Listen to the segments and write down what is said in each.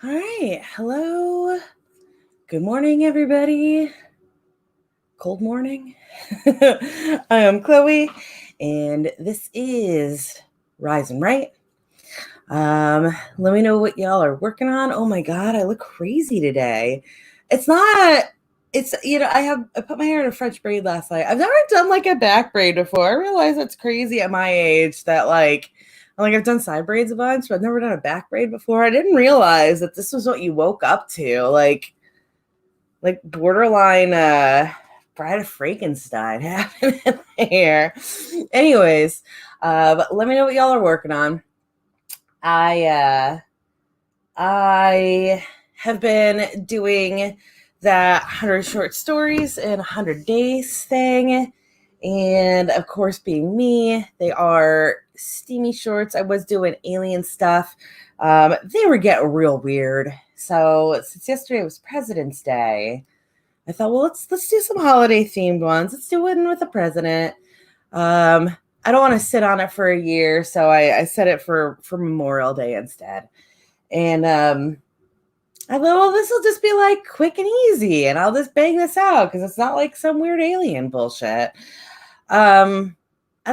All right. Hello. Good morning, everybody. Cold morning. I am Chloe, and this is Rise and Right. Let me know what y'all are working on. Oh my God, I look crazy today. It's not. I put my hair in a French braid last night. I've never done like a back braid before. I realize it's crazy at my age that I've done side braids a bunch, but I've never done a back braid before. I didn't realize that this was what you woke up to, like borderline Bride of Frankenstein happening there. Anyways, but let me know what y'all are working on. I have been doing that 100 short stories in 100 days thing. And of course, being me, they are steamy shorts. I was doing alien stuff. They were getting real weird. So since yesterday was President's Day, I thought, well, let's do some holiday themed ones. Let's do one with the president. I don't want to sit on it for a year, so I set it for Memorial Day instead. And I thought, well, this will just be like quick and easy, and I'll just bang this out because it's not like some weird alien bullshit. And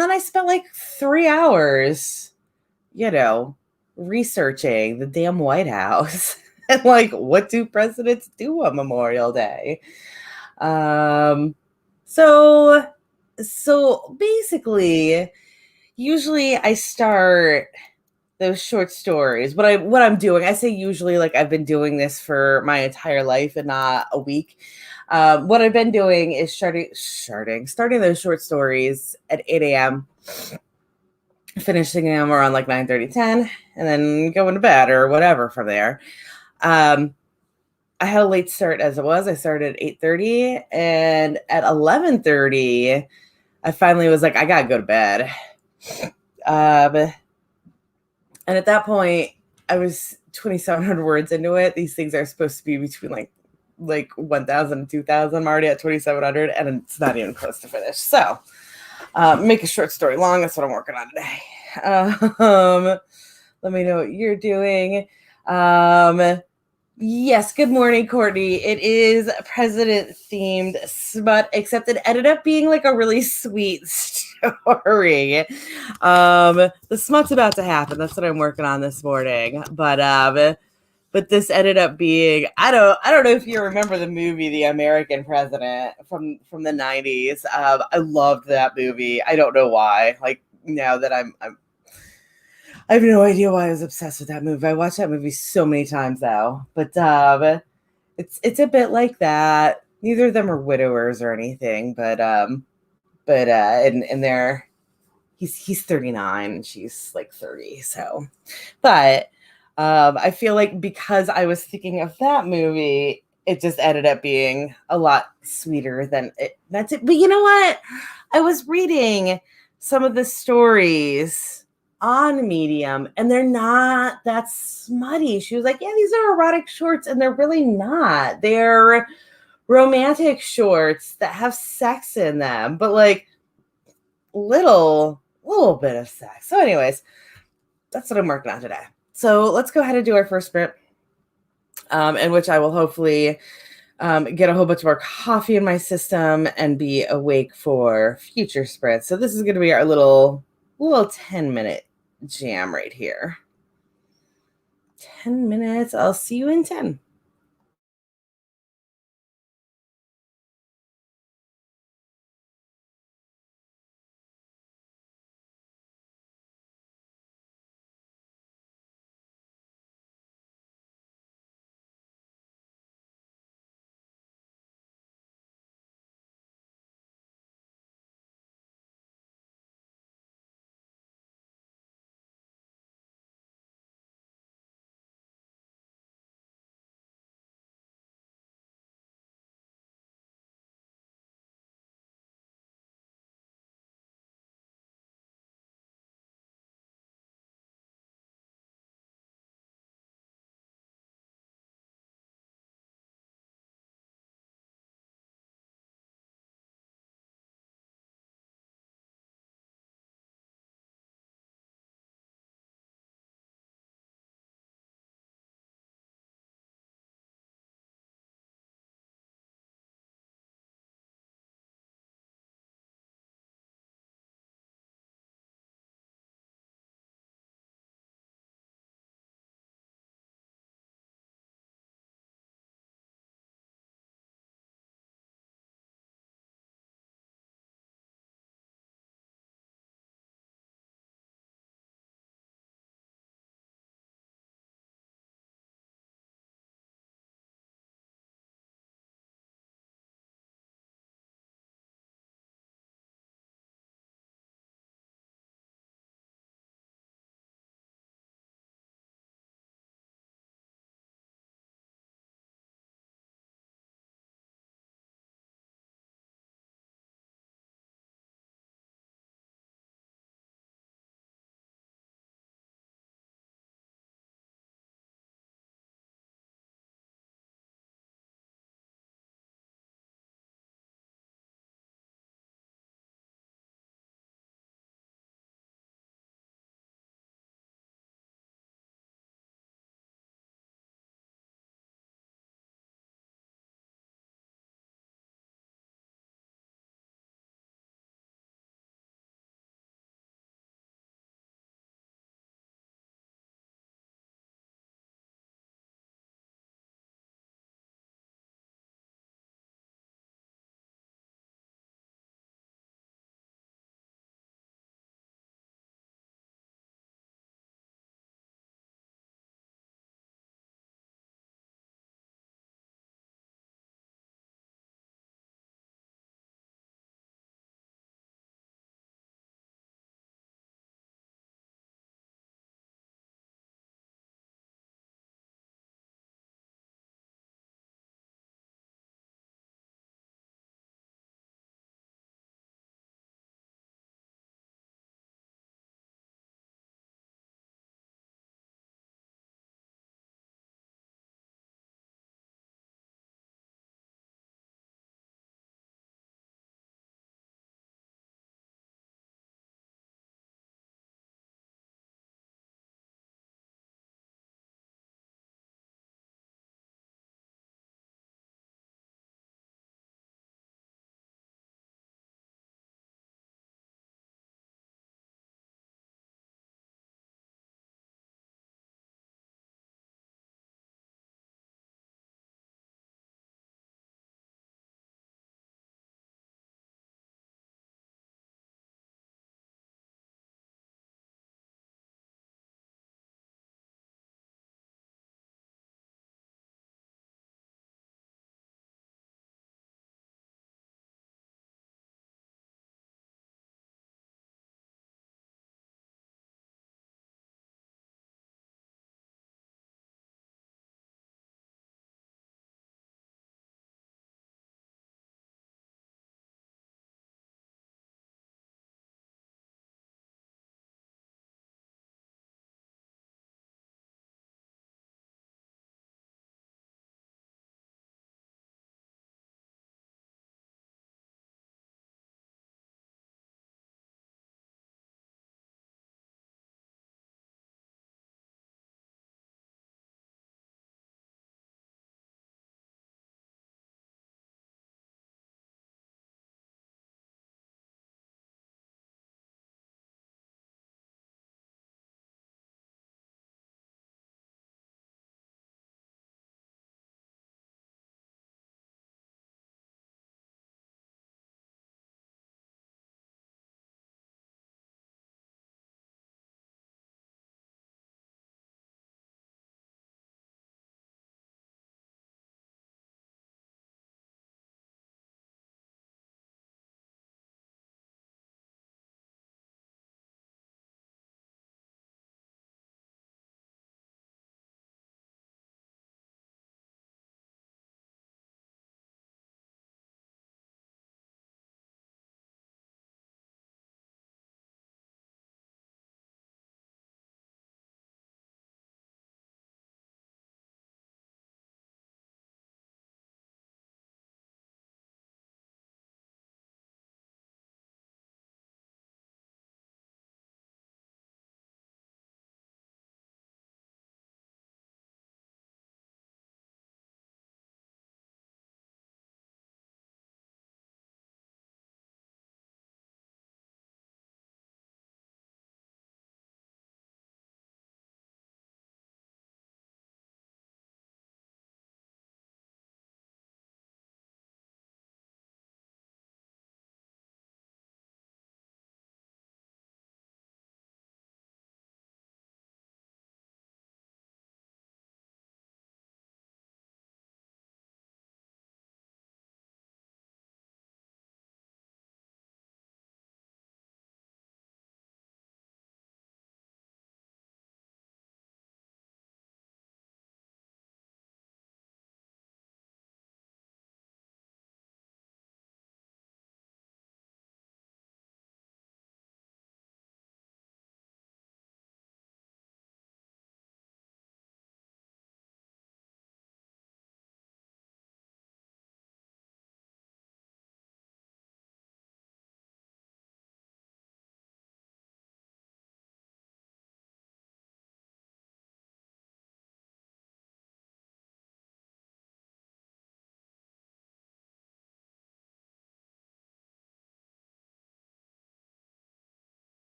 then I spent like 3 hours, researching the damn White House and like, what do presidents do on Memorial Day? So basically, usually I start those short stories. What I'm doing, I say usually, like I've been doing this for my entire life and not a week. What I've been doing is starting those short stories at 8 a.m., finishing them around like 9:30, 10, and then going to bed or whatever from there. I had a late start as it was. I started at 8:30, and at 11:30, I finally was like, I gotta go to bed. And at that point, I was 2,700 words into it. These things are supposed to be between like 1,000 and 2,000. I'm already at 2,700, and it's not even close to finish. So, make a short story long. That's what I'm working on today. Let me know what you're doing. Yes, good morning, Courtney. It is president-themed smut, except it ended up being like a really sweet story. The smut's about to happen. That's what I'm working on this morning. But this ended up being, I don't know if you remember the movie The American President from the 90s. I loved that movie. I don't know why. Like now that I have no idea why I was obsessed with that movie. I watched that movie so many times though. But it's a bit like that. Neither of them are widowers or anything, and they're he's 39 and she's like 30. So, but I feel like because I was thinking of that movie, it just ended up being a lot sweeter than it meant to. But you know what? I was reading some of the stories on Medium, and they're not that smutty. She was like, yeah, these are erotic shorts, and they're really not. They're romantic shorts that have sex in them, but like little bit of sex. So anyways, that's what I'm working on today. So let's go ahead and do our first sprint, in which I will hopefully get a whole bunch more coffee in my system and be awake for future sprints. So this is going to be our little 10-minute jam right here. 10 minutes. I'll see you in 10.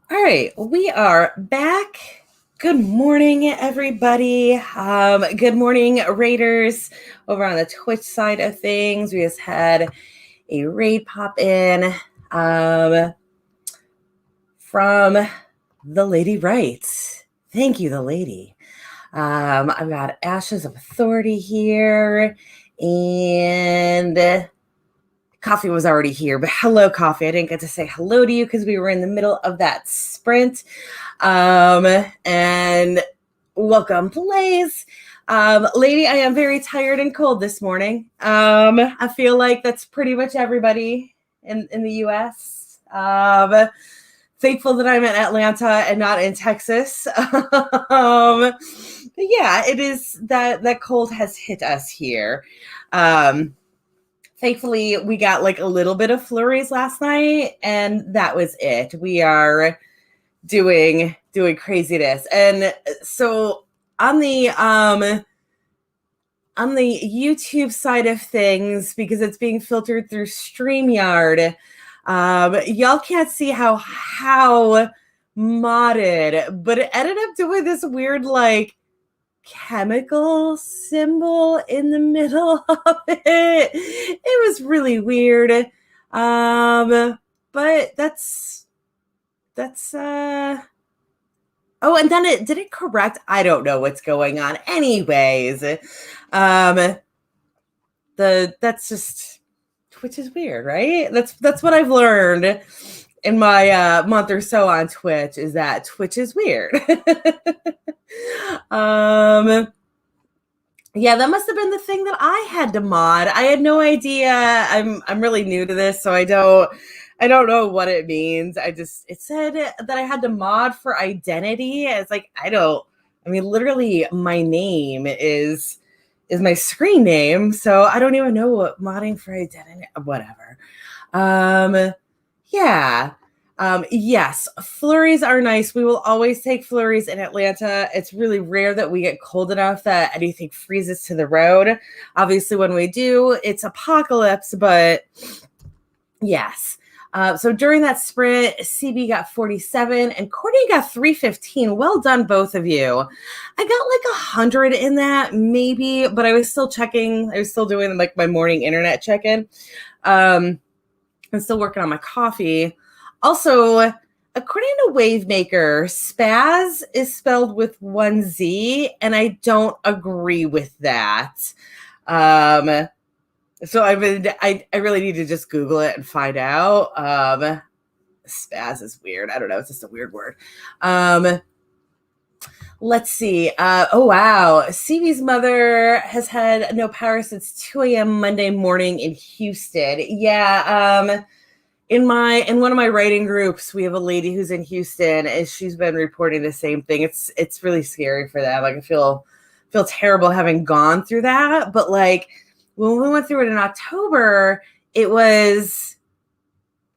All right, we are back. Good morning, everybody. Good morning, Raiders. Over on the Twitch side of things, we just had a raid pop in from the Lady Wright. Thank you, the lady. I've got Ashes of Authority here, and Coffee was already here, but hello, Coffee. I didn't get to say hello to you because we were in the middle of that sprint. And welcome, Blaze. Lady, I am very tired and cold this morning. I feel like that's pretty much everybody in the US. Thankful that I'm in Atlanta and not in Texas. But yeah, it is that cold has hit us here. Thankfully, we got like a little bit of flurries last night, and that was it. We are doing craziness. And so on the YouTube side of things, because it's being filtered through StreamYard, y'all can't see how modded, but it ended up doing this weird like chemical symbol in the middle of it. It was really weird. But that's oh, and then did it correct? I don't know what's going on. Anyways, that's just Twitch is weird, right? That's what I've learned in my month or so on Twitch, is that Twitch is weird. Yeah, that must have been the thing that I had to mod. I had no idea. I'm really new to this, so I don't know what it means. It said that I had to mod for identity. It's like, literally my name is my screen name, so I don't even know what modding for identity, whatever. Yeah. Yes, flurries are nice. We will always take flurries in Atlanta. It's really rare that we get cold enough that anything freezes to the road. Obviously, when we do, it's apocalypse, but yes. So during that sprint, CB got 47 and Courtney got 315. Well done, both of you. I got like 100 in that, maybe, but I was still checking. I was still doing like my morning internet check-in. I'm still working on my coffee. Also, according to Wavemaker, spaz is spelled with one Z, and I don't agree with that. So I really need to just Google it and find out. Spaz is weird. I don't know. It's just a weird word. Let's see. Oh, wow. CB's mother has had no power since 2 a.m. Monday morning in Houston. Yeah. In one of my writing groups, we have a lady who's in Houston, and she's been reporting the same thing. It's really scary for them. Like, I feel terrible having gone through that. But like when we went through it in October, it was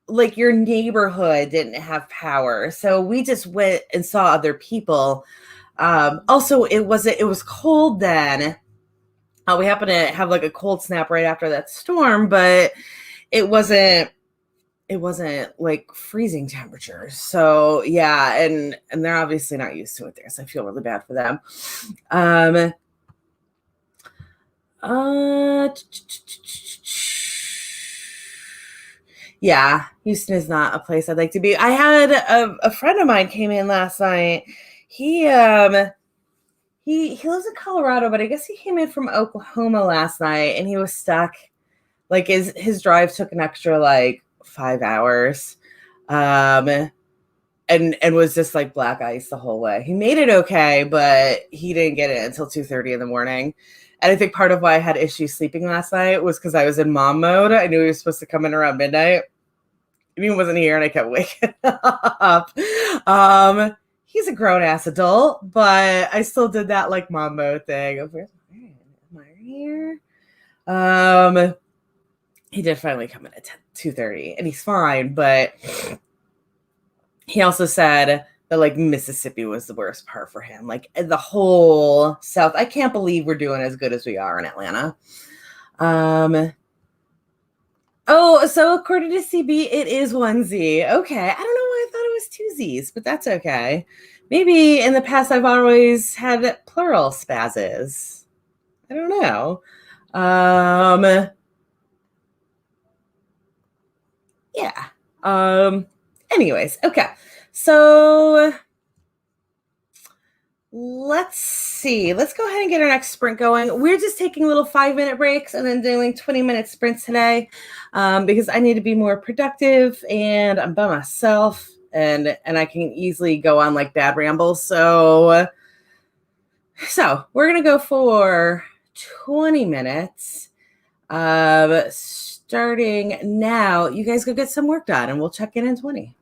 like your neighborhood didn't have power. So we just went and saw other people. Also, it was cold then. We happened to have like a cold snap right after that storm, but it wasn't like freezing temperatures. So yeah, and they're obviously not used to it there. So I feel really bad for them. Yeah, Houston is not a place I'd like to be. I had a friend of mine came in last night. He lives in Colorado, but I guess he came in from Oklahoma last night, and he was stuck. Like his drive took an extra like 5 hours, and was just like black ice the whole way. He made it okay, but he didn't get it until 2:30 in the morning. And I think part of why I had issues sleeping last night was because I was in mom mode. I knew he was supposed to come in around midnight, and he wasn't here, and I kept waking up. He's a grown ass adult, but I still did that like mom mode thing. Am I here? He did finally come in at 2:30, and he's fine, but he also said that like Mississippi was the worst part for him. Like the whole South. I can't believe we're doing as good as we are in Atlanta. Oh, so according to CB, it is 1Z. Okay. I don't know why I thought it was two Z's, but that's okay. Maybe in the past I've always had plural spazzes. I don't know. Yeah. Anyways, okay. So let's see. Let's go ahead and get our next sprint going. We're just taking little 5-minute breaks and then doing 20-minute sprints today because I need to be more productive and I'm by myself and I can easily go on like bad rambles. So we're going to go for 20 minutes starting now. You guys go get some work done and we'll check in 20.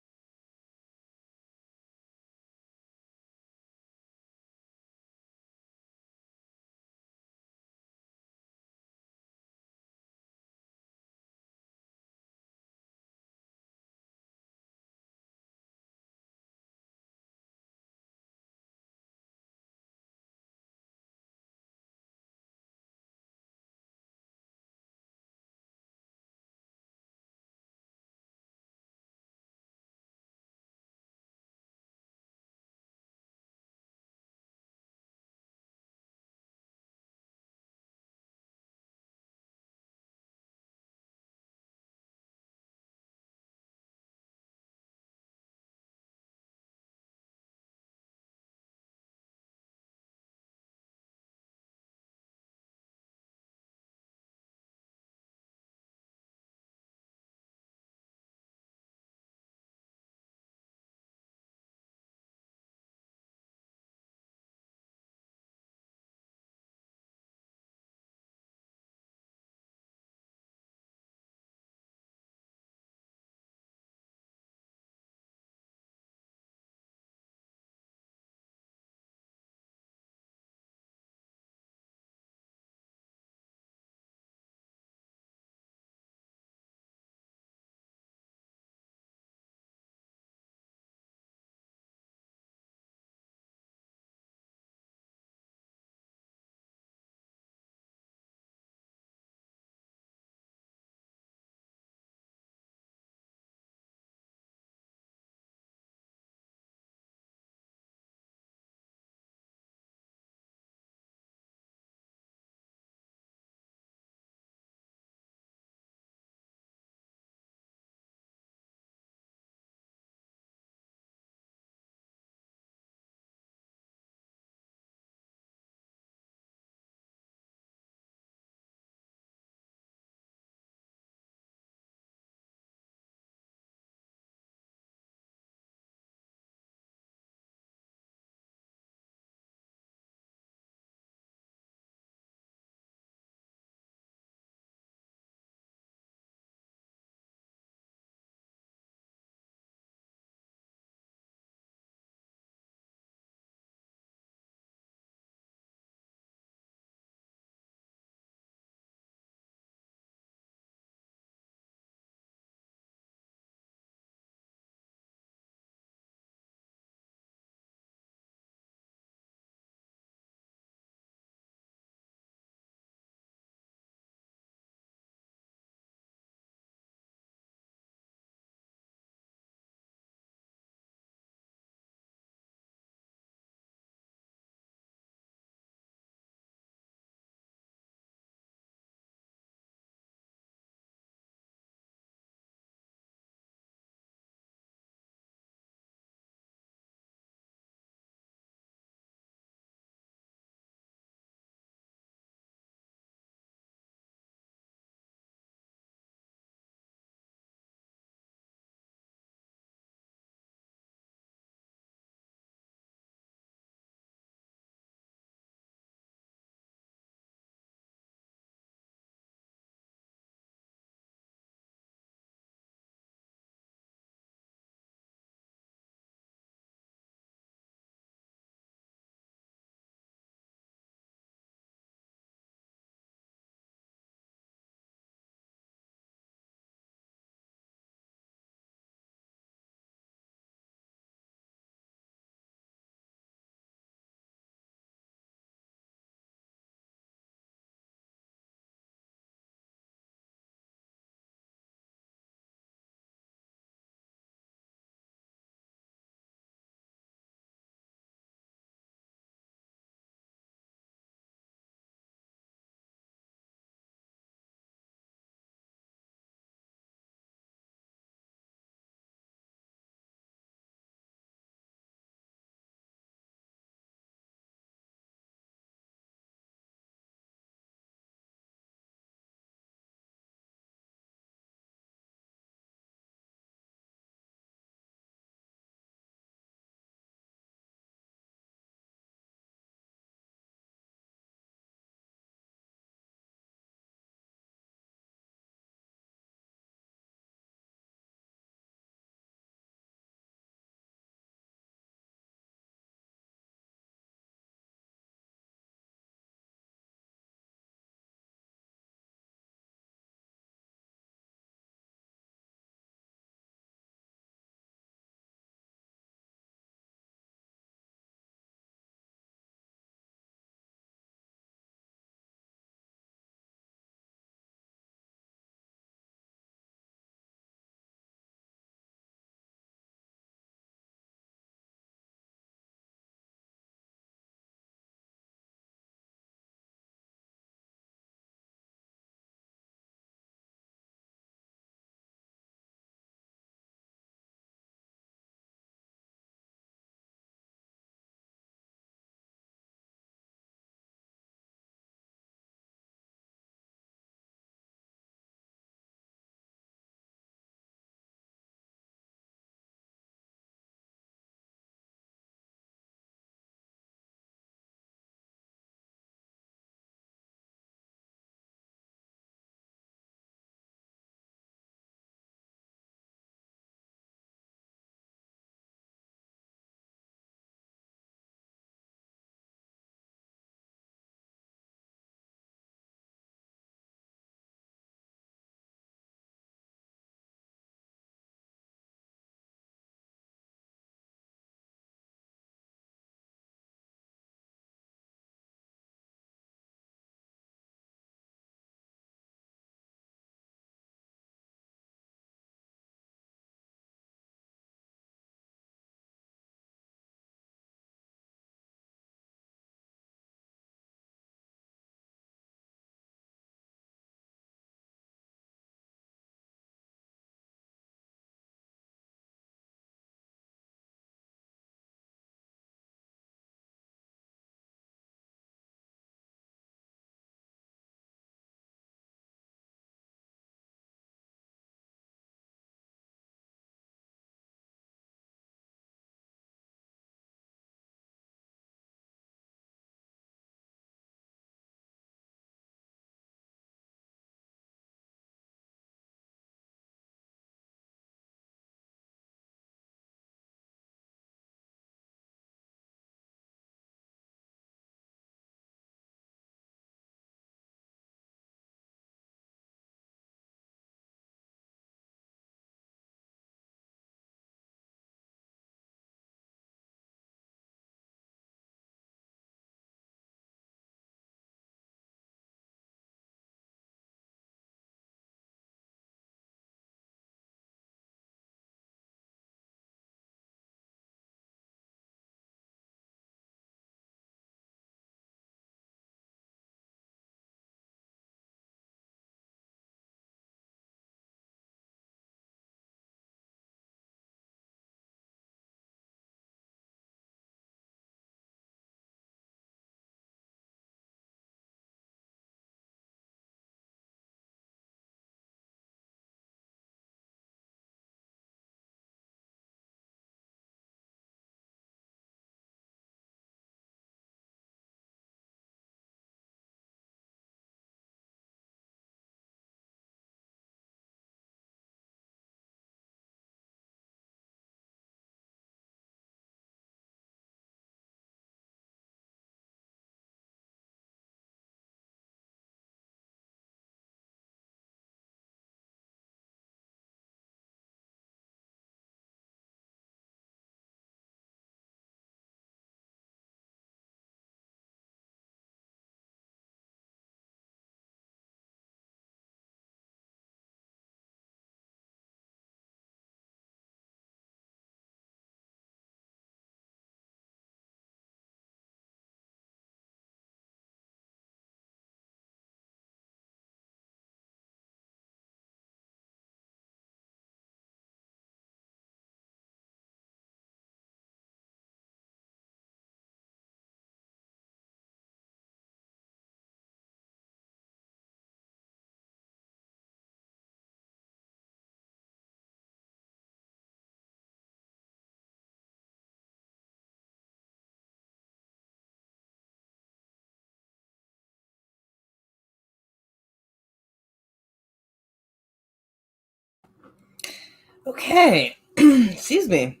Okay. Excuse me.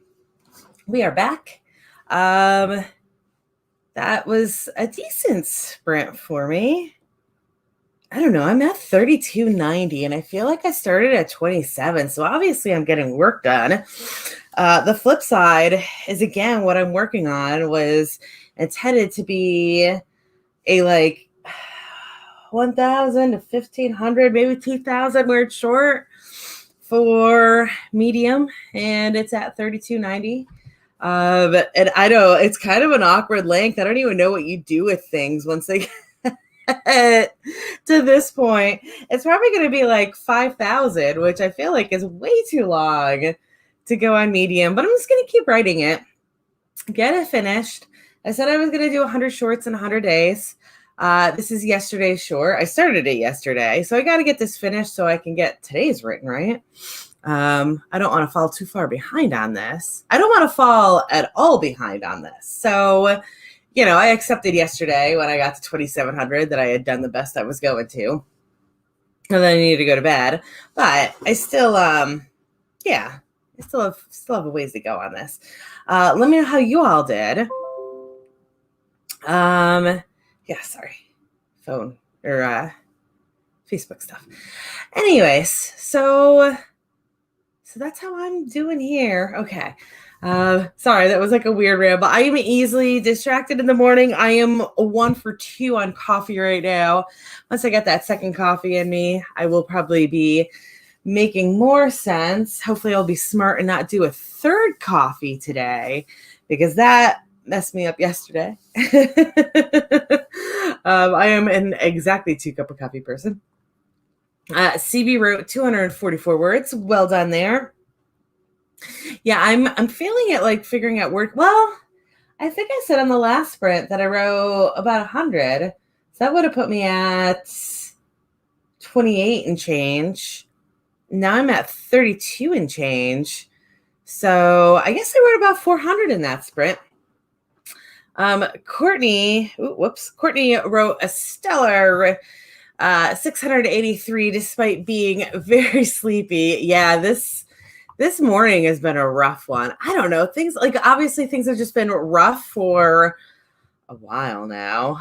We are back. That was a decent sprint for me. I don't know. I'm at 3290 and I feel like I started at 27. So obviously I'm getting work done. The flip side is, again, what I'm working on was intended to be a like 1,000 to 1,500, maybe 2,000 word short for medium. And it's at 3290. And I know it's kind of an awkward length. I don't even know what you do with things once they get to this point. It's probably going to be like 5,000, which I feel like is way too long to go on medium, but I'm just going to keep writing it, get it finished. I said I was going to do 100 shorts in 100 days. This is yesterday's short. I started it yesterday, so I got to get this finished so I can get today's written, right? I don't want to fall too far behind on this. I don't want to fall at all behind on this. So, I accepted yesterday when I got to 2,700 that I had done the best I was going to. And then I needed to go to bed. But I still, I still have a ways to go on this. Let me know how you all did. Sorry. Phone or Facebook stuff. Anyways, so that's how I'm doing here. Okay. Sorry, that was like a weird ramble. I am easily distracted in the morning. I am 1 for 2 on coffee right now. Once I get that second coffee in me, I will probably be making more sense. Hopefully I'll be smart and not do a third coffee today, because that messed me up yesterday. I am an exactly 2 cup of coffee person. CB wrote 244 words. Well done there. Yeah, I'm feeling it like figuring out work. Well, I think I said on the last sprint that I wrote about 100. So that would have put me at 28 and change. Now I'm at 32 and change. So I guess I wrote about 400 in that sprint. Courtney wrote a stellar 683 despite being very sleepy. Yeah, this morning has been a rough one. I don't know. Obviously things have just been rough for a while now.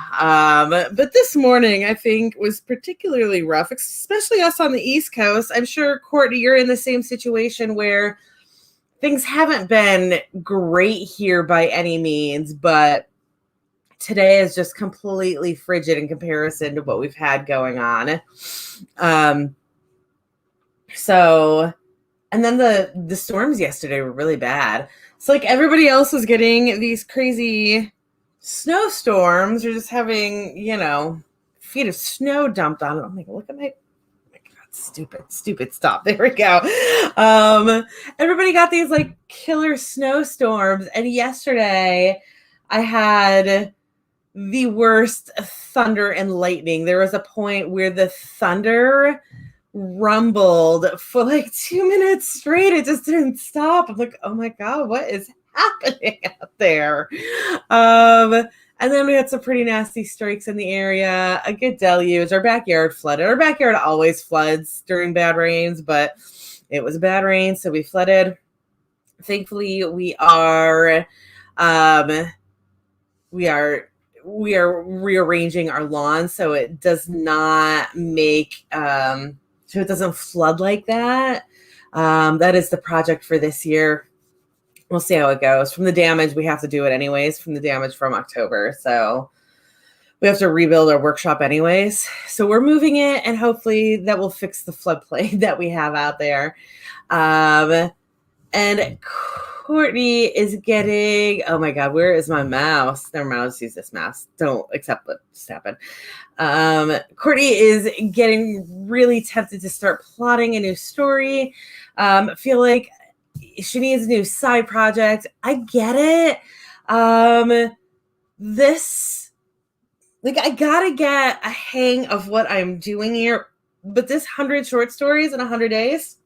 But this morning I think was particularly rough, especially us on the East Coast. I'm sure, Courtney, you're in the same situation where things haven't been great here by any means, but today is just completely frigid in comparison to what we've had going on. And then the storms yesterday were really bad. So like everybody else was getting these crazy snowstorms or just having, feet of snow dumped on it. I'm like, look at my God, stupid stop. There we go. Everybody got these like killer snowstorms. And yesterday I had the worst thunder and lightning. There was a point where the thunder rumbled for like 2 minutes straight. It just didn't stop. I'm like, oh my God, what is happening out there? And then we had some pretty nasty strikes in the area, a good deluge. Our backyard flooded. Our backyard always floods during bad rains, but it was a bad rain, so we flooded. Thankfully, we are rearranging our lawn so it does not make so it doesn't flood like that. That is the project for this year. We'll see how it goes. From the damage, we have to do it anyways, from the damage from October. So we have to rebuild our workshop anyways. So we're moving it, and hopefully that will fix the floodplain that we have out there. And Courtney is getting, oh my God, where is my mouse? Never mind, I'll just use this mouse. Don't accept what just happened. Courtney is getting really tempted to start plotting a new story. Feel like she needs a new side project. I get it. I gotta get a hang of what I'm doing here. But this 100 short stories in 100 days,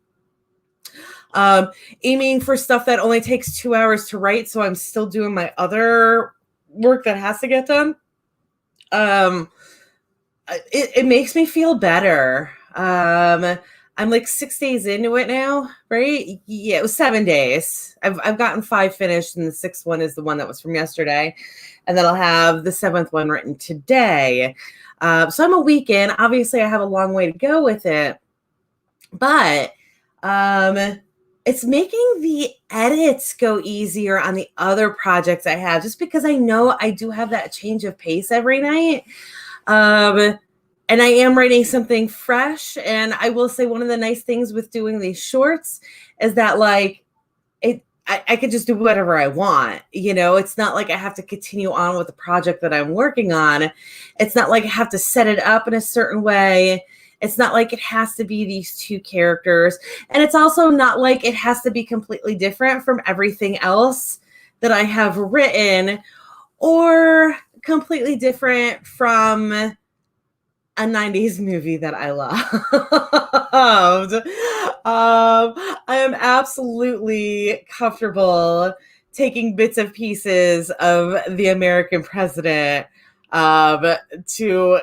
aiming for stuff that only takes 2 hours to write, so I'm still doing my other work that has to get done. It makes me feel better. I'm like 6 days into it now, right? Yeah, it was 7 days. I've gotten five finished, and the sixth one is the one that was from yesterday, and then I'll have the seventh one written today. So I'm a week in. Obviously, I have a long way to go with it, but it's making the edits go easier on the other projects I have, just because I know I do have that change of pace every night. Um, and I am writing something fresh. And I will say one of the nice things with doing these shorts is that like I could just do whatever I want. It's not like I have to continue on with the project that I'm working on. It's not like I have to set it up in a certain way. It's not like it has to be these two characters. And it's also not like it has to be completely different from everything else that I have written, or completely different from a 90s movie that I loved. I am absolutely comfortable taking bits and pieces of the American president to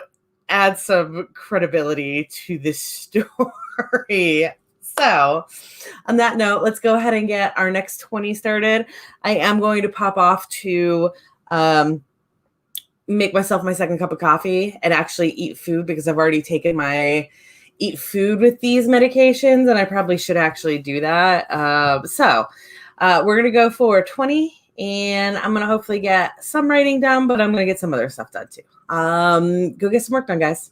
add some credibility to this story. So, on that note, let's go ahead and get our next 20 started. I am going to pop off to make myself my second cup of coffee and actually eat food, because I've already taken my eat food with these medications, and I probably should actually do that. We're going to go for 20, and I'm going to hopefully get some writing done, but I'm going to get some other stuff done too. Go get some work done, guys.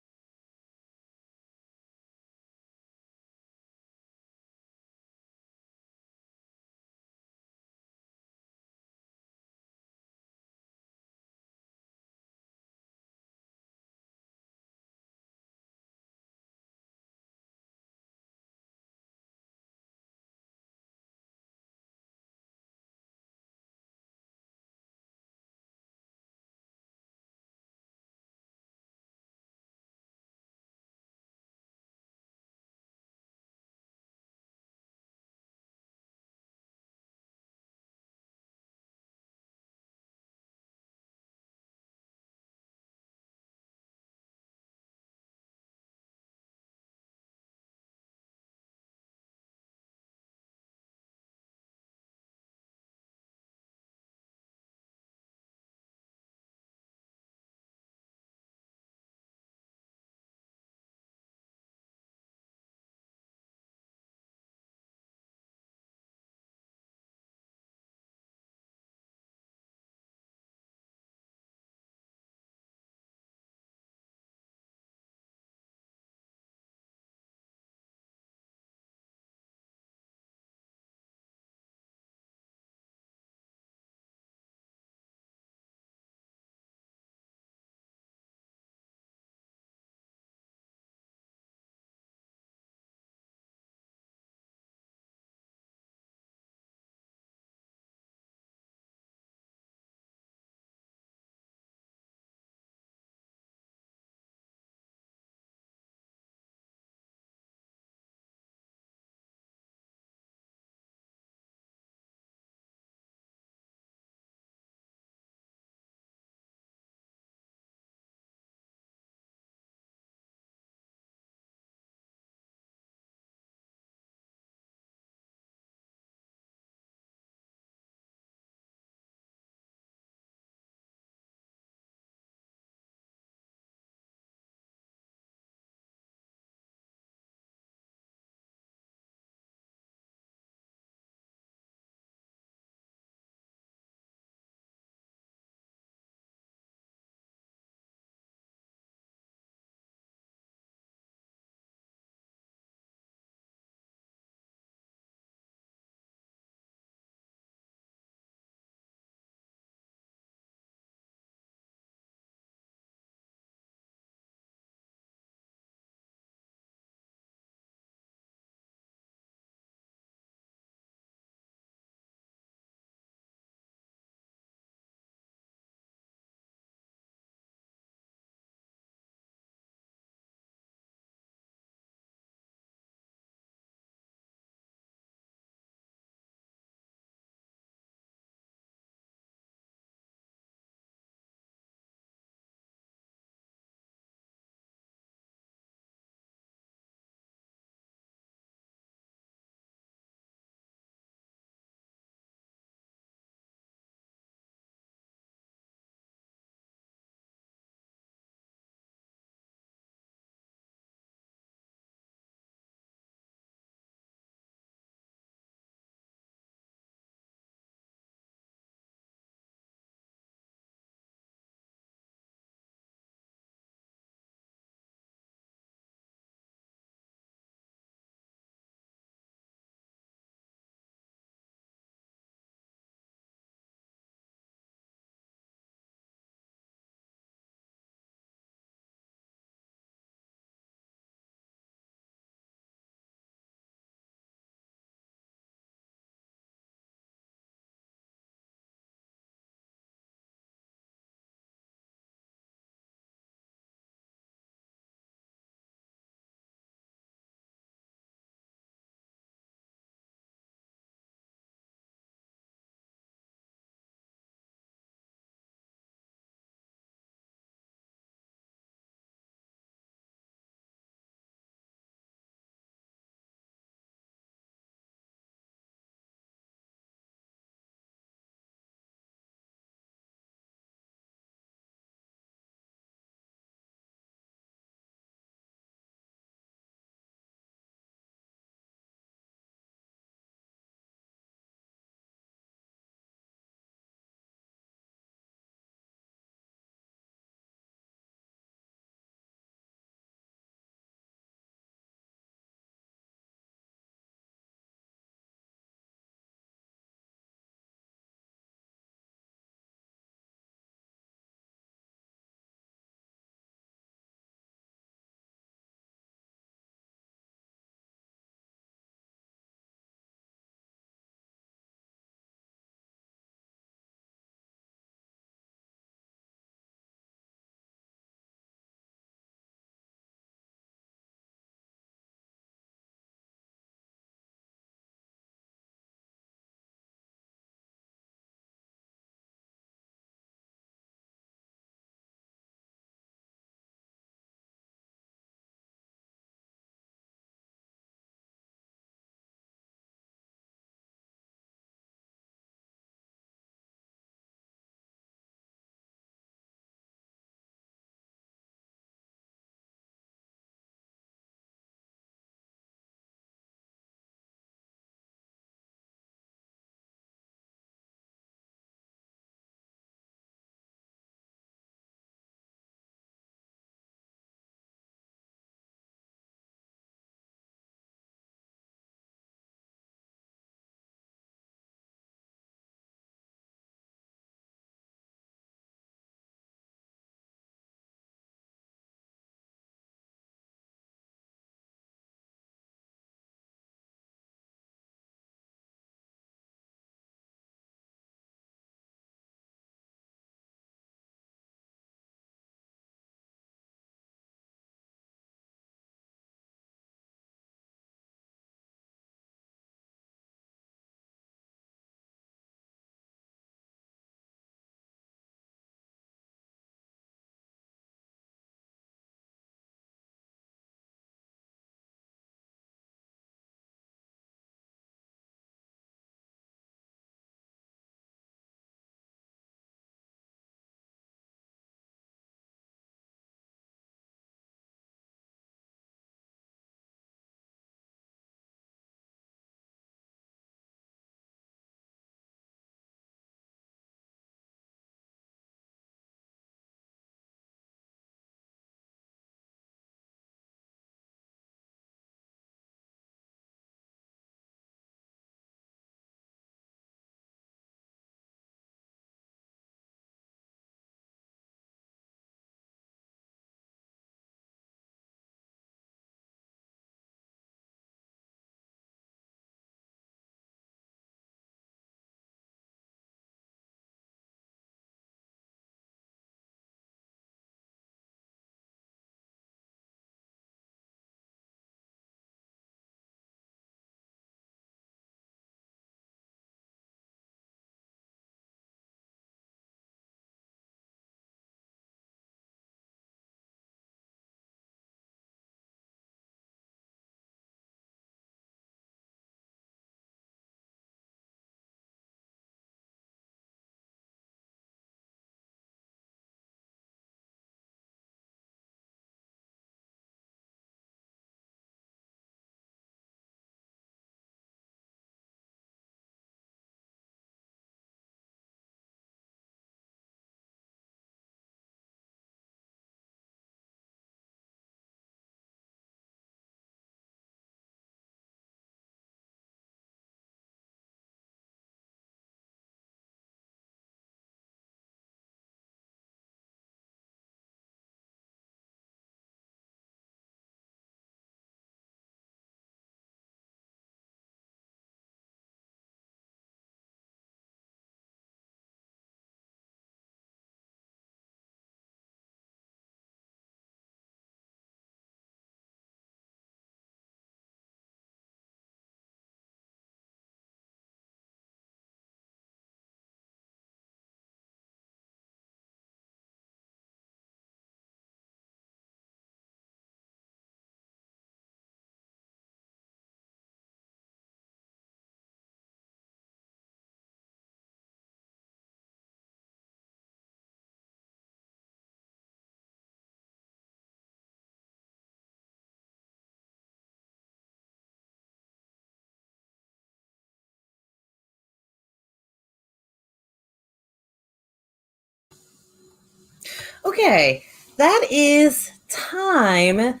Okay, that is time.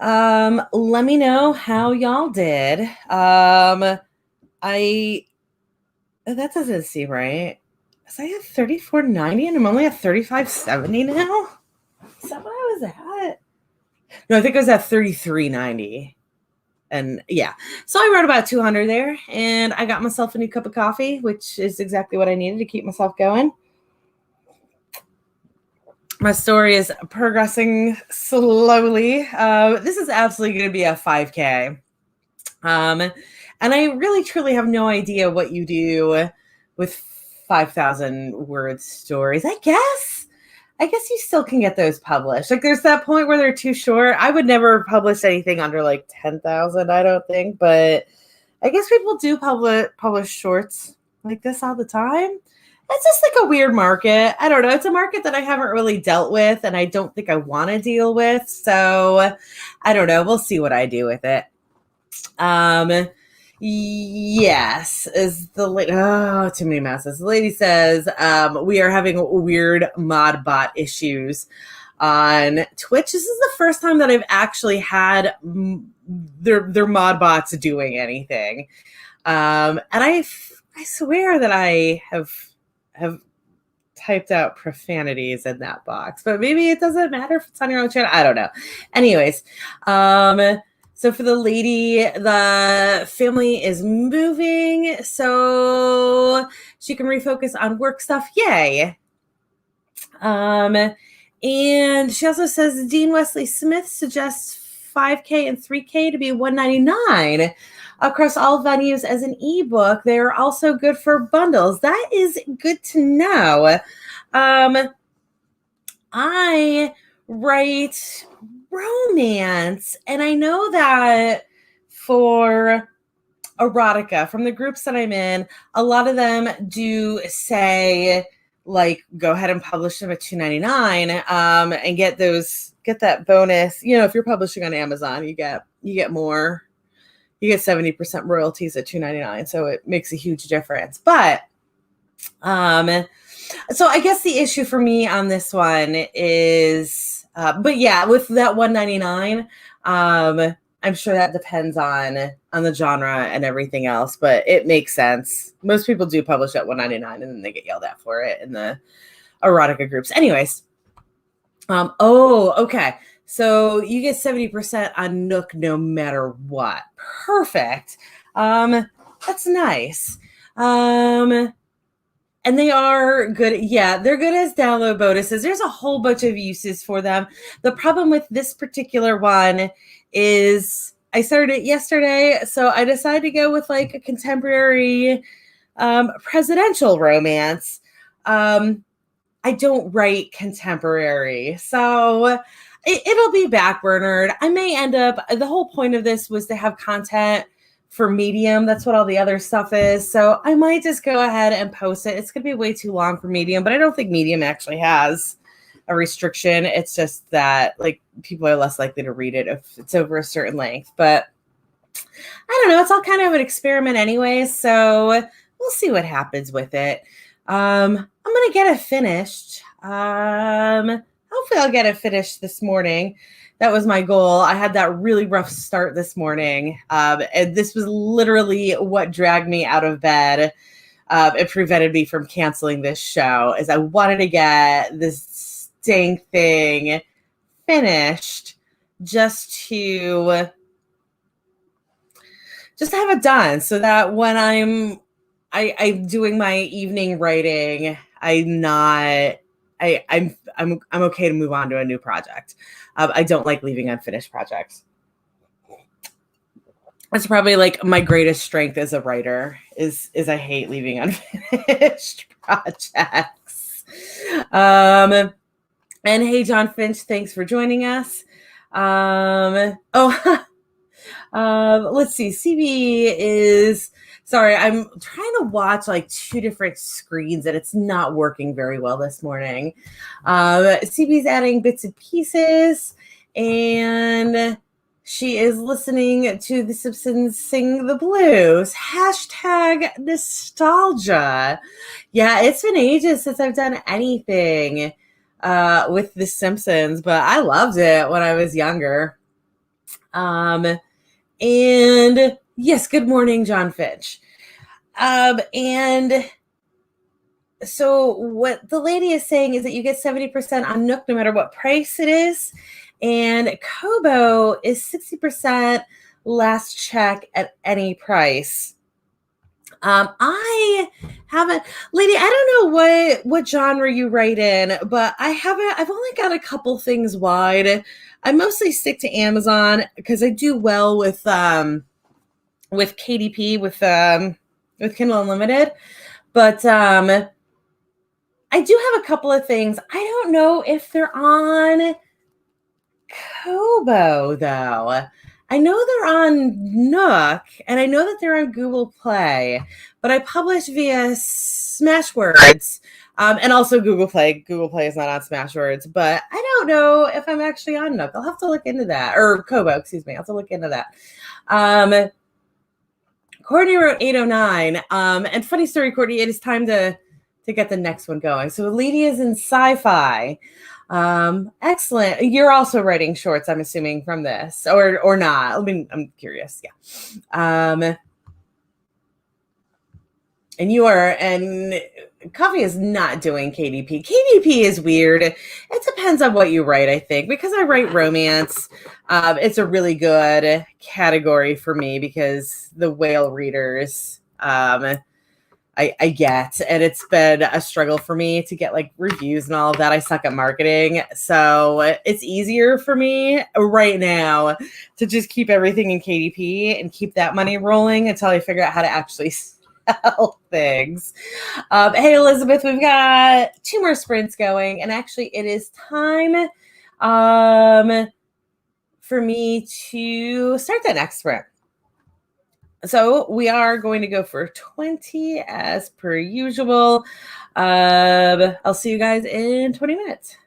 Let me know how y'all did. I that doesn't seem right. Is I at 3490 and I'm only at 3570 now? Is that what I was at? No, I think I was at 3390. And yeah, so I wrote about 200 there, and I got myself a new cup of coffee, which is exactly what I needed to keep myself going. My story is progressing slowly. This is absolutely going to be a 5K. And I really, truly have no idea what you do with 5,000 word stories. I guess you still can get those published. Like there's that point where they're too short. I would never publish anything under like 10,000, I don't think, but I guess people do publish shorts like this all the time. It's just like a weird market. I don't know. It's a market that I haven't really dealt with and I don't think I want to deal with. So I don't know. We'll see what I do with it. Yes, is the lady. Oh, too many messes. The lady says, we are having weird mod bot issues on Twitch. This is the first time that I've actually had their mod bots doing anything. And I swear that I have typed out profanities in that box, but maybe it doesn't matter if it's on your own channel. I don't know. Anyways, so for the lady, the family is moving so she can refocus on work stuff. Yay. And she also says Dean Wesley Smith suggests 5K and 3K to be $199 across all venues as an ebook. They are also good for bundles. That is good to know. I write romance, and I know that for erotica, from the groups that I'm in, a lot of them do say like go ahead and publish them at $2.99 and get that bonus. You know, if you're publishing on Amazon, you get more. You get 70% royalties at $2.99, so it makes a huge difference. But so I guess the issue for me on this one is, but yeah, with that $199, I'm sure that depends on the genre and everything else, but it makes sense. Most people do publish at $199 and then they get yelled at for it in the erotica groups. Anyways, okay. So you get 70% on Nook no matter what. Perfect. That's nice. And they are good. Yeah, they're good as download bonuses. There's a whole bunch of uses for them. The problem with this particular one is I started it yesterday, so I decided to go with like a contemporary presidential romance. I don't write contemporary, so it'll be backburnered. I may end up, the whole point of this was to have content for Medium. That's what all the other stuff is. So I might just go ahead and post it. It's going to be way too long for Medium, but I don't think Medium actually has a restriction. It's just that like people are less likely to read it if it's over a certain length. But I don't know. It's all kind of an experiment anyway. So we'll see what happens with it. I'm going to get it finished. Hopefully I'll get it finished this morning. That was my goal. I had that really rough start this morning. And this was literally what dragged me out of bed. It prevented me from canceling this show, as I wanted to get this dang thing finished just to have it done so that when I'm doing my evening writing, I'm okay to move on to a new project. I don't like leaving unfinished projects. That's probably like my greatest strength as a writer is I hate leaving unfinished projects. And hey, John Finch, thanks for joining us. Let's see. CB is, sorry, I'm trying to watch like two different screens and it's not working very well this morning. CB's adding bits and pieces, and she is listening to The Simpsons sing the blues. Hashtag nostalgia. Yeah, it's been ages since I've done anything with The Simpsons, but I loved it when I was younger. And yes, good morning, John Fitch. And so what the lady is saying is that you get 70% on Nook no matter what price it is. And Kobo is 60% last check at any price. I haven't, lady, I don't know what genre you write in, but I've only got a couple things wide. I mostly stick to Amazon because I do well with KDP, with Kindle Unlimited. But I do have a couple of things. I don't know if they're on Kobo though. I know they're on Nook, and I know that they're on Google Play, but I publish via Smashwords, and also Google Play. Google Play is not on Smashwords, but I don't know if I'm actually on Nook. I'll have to look into that, or Kobo, excuse me. I'll have to look into that. Courtney wrote 809, and funny story, Courtney. It is time to get the next one going. So Lady is in sci-fi. Excellent. You're also writing shorts, I'm assuming, from this, or not. I mean, I'm curious. Yeah. And Coffee is not doing KDP. KDP is weird. It depends on what you write, I think. Because I write romance, it's a really good category for me because the whale readers, I get, and it's been a struggle for me to get like reviews and all of that. I suck at marketing, so it's easier for me right now to just keep everything in KDP and keep that money rolling until I figure out how to actually sell things. Hey, Elizabeth, we've got 2 more sprints going, and actually it is time for me to start that next sprint. So we are going to go for 20 as per usual. I'll see you guys in 20 minutes.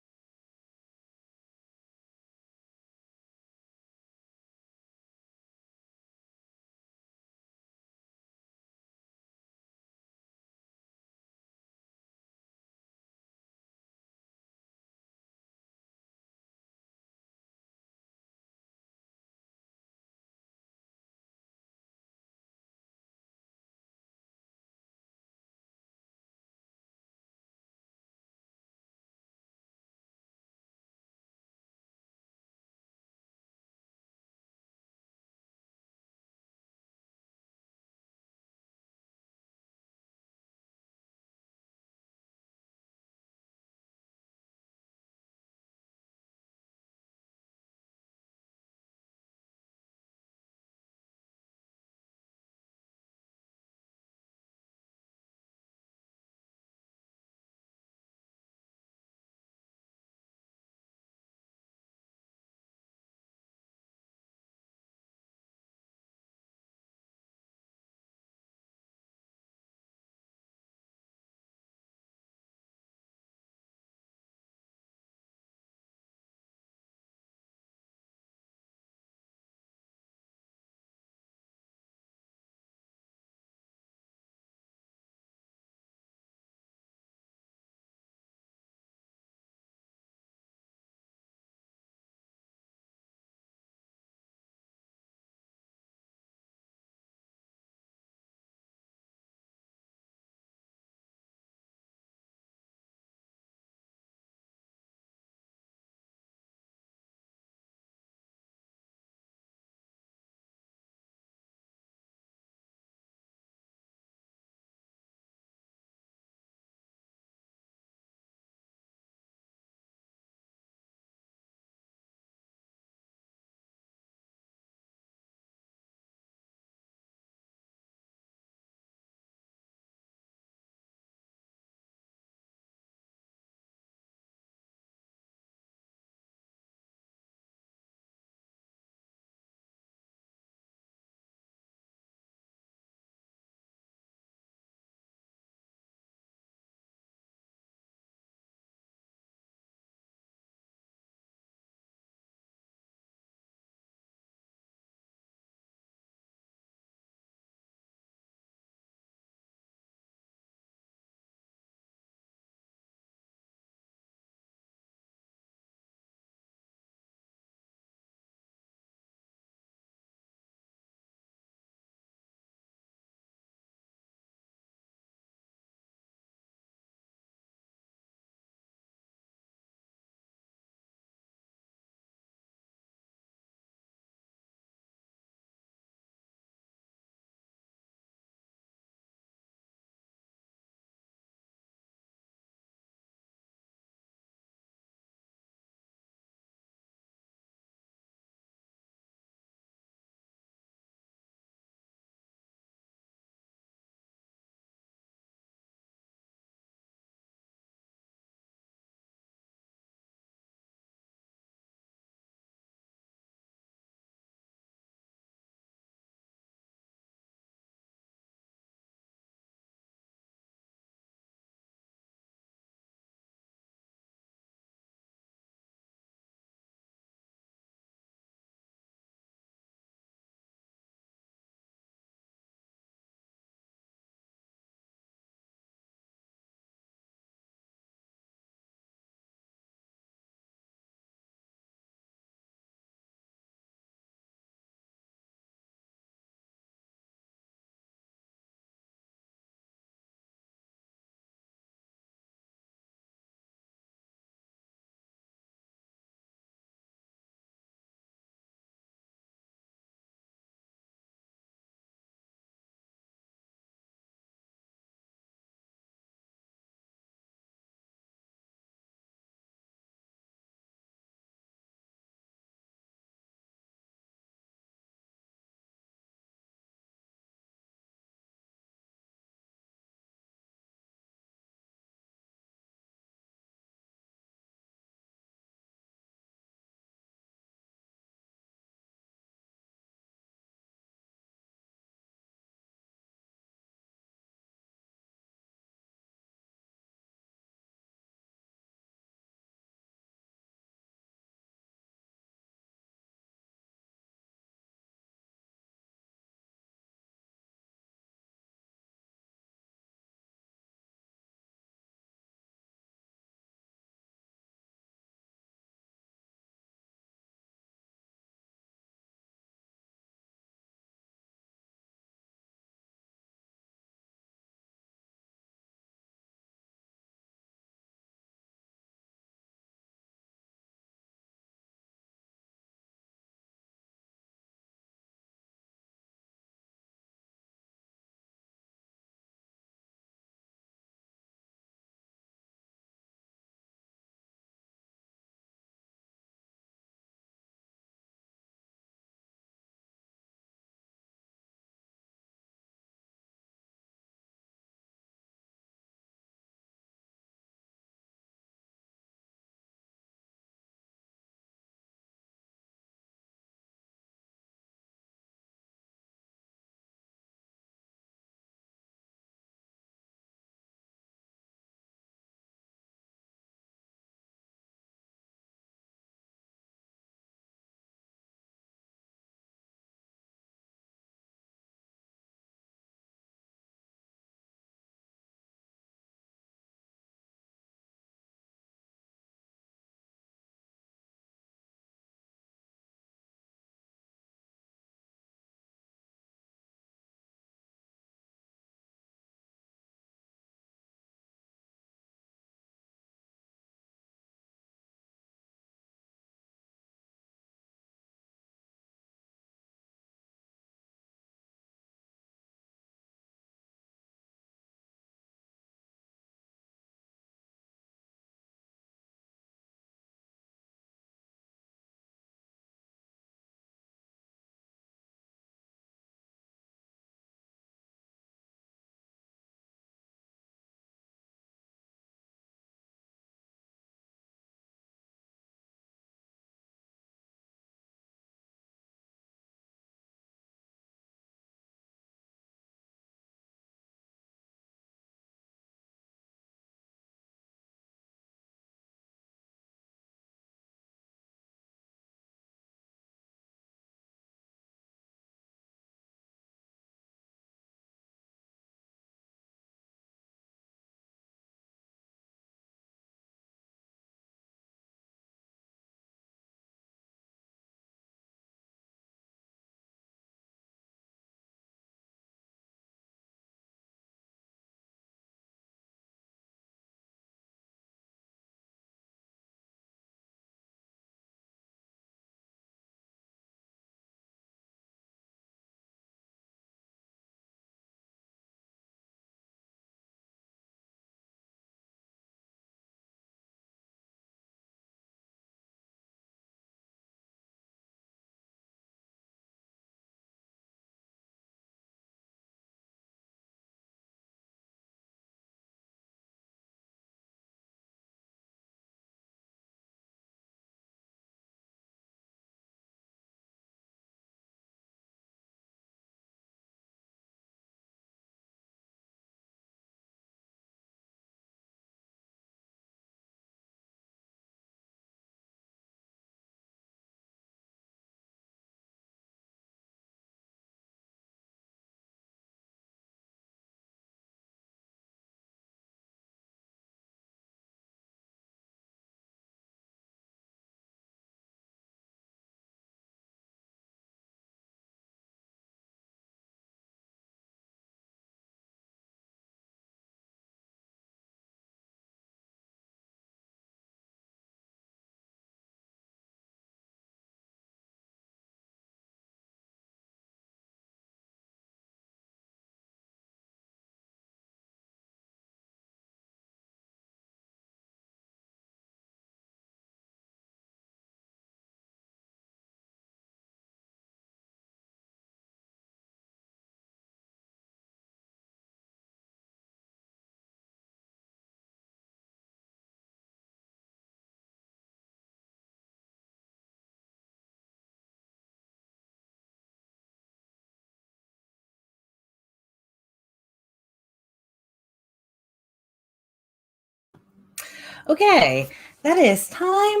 Okay, that is time.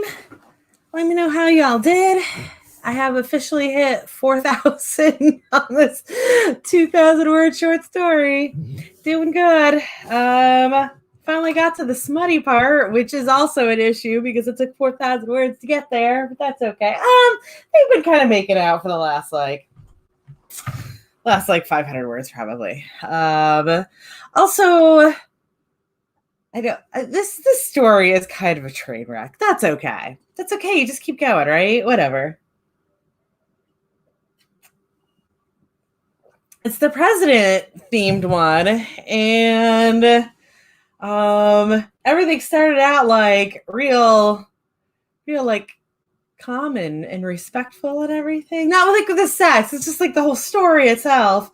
Let me know how y'all did. I have officially hit 4,000 on this 2,000 word short story. Doing good. Finally got to the smutty part, which is also an issue because it took 4,000 words to get there, but that's okay. They've been kind of making out for the last 500 words probably. Also, I don't. This story is kind of a train wreck. That's okay. That's okay. You just keep going, right? Whatever. It's the president themed one, and everything started out like real like calm and respectful and everything. Not like with the sex. It's just like the whole story itself.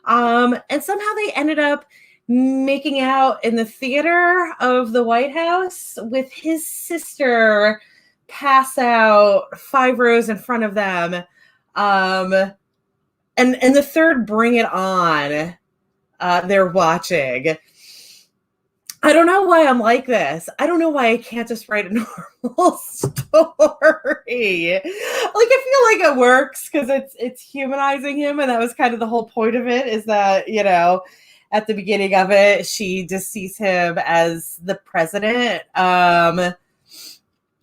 And somehow they ended up making out in the theater of the White House with his sister pass out 5 rows in front of them. And the third Bring It On, they're watching. I don't know why I'm like this. I don't know why I can't just write a normal story. Like, I feel like it works because it's humanizing him, and that was kind of the whole point of it, is that, at the beginning of it, she just sees him as the president.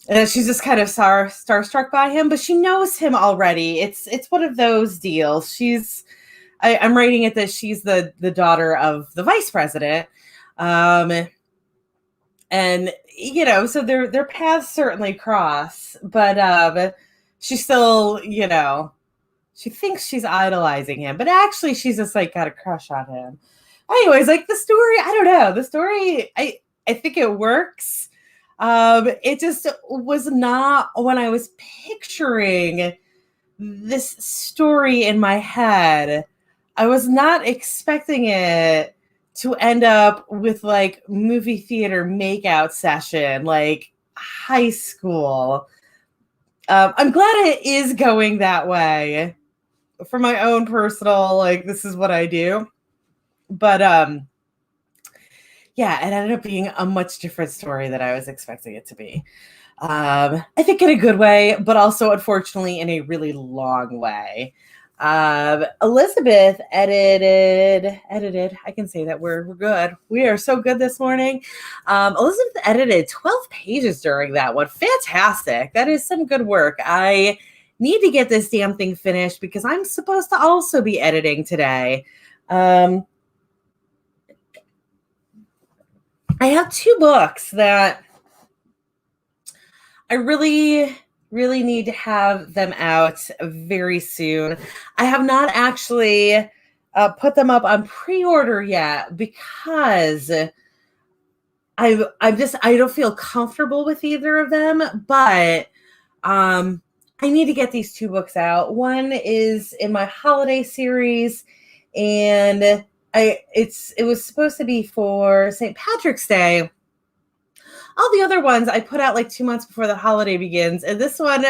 And she's just kind of starstruck by him, but she knows him already. It's one of those deals. I'm writing it that she's the daughter of the vice president. And so their paths certainly cross, but she still, she thinks she's idolizing him, but actually she's just like got a crush on him. Anyways, like the story, I don't know. The story, I think it works. It just was not when I was picturing this story in my head. I was not expecting it to end up with like movie theater makeout session, like high school. I'm glad it is going that way for my own personal, like, this is what I do. But yeah, it ended up being a much different story than I was expecting it to be. I think in a good way, but also unfortunately in a really long way. Elizabeth edited. I can say that we're good. We are so good this morning. Elizabeth edited 12 pages during that one. Fantastic. That is some good work. I need to get this damn thing finished because I'm supposed to also be editing today. I have 2 books that I really need to have them out very soon. I have not actually put them up on pre-order yet because I don't feel comfortable with either of them, but I need to get these 2 books out. One is in my holiday series, and it was supposed to be for St. Patrick's Day. All the other ones I put out like 2 months before the holiday begins. And this one,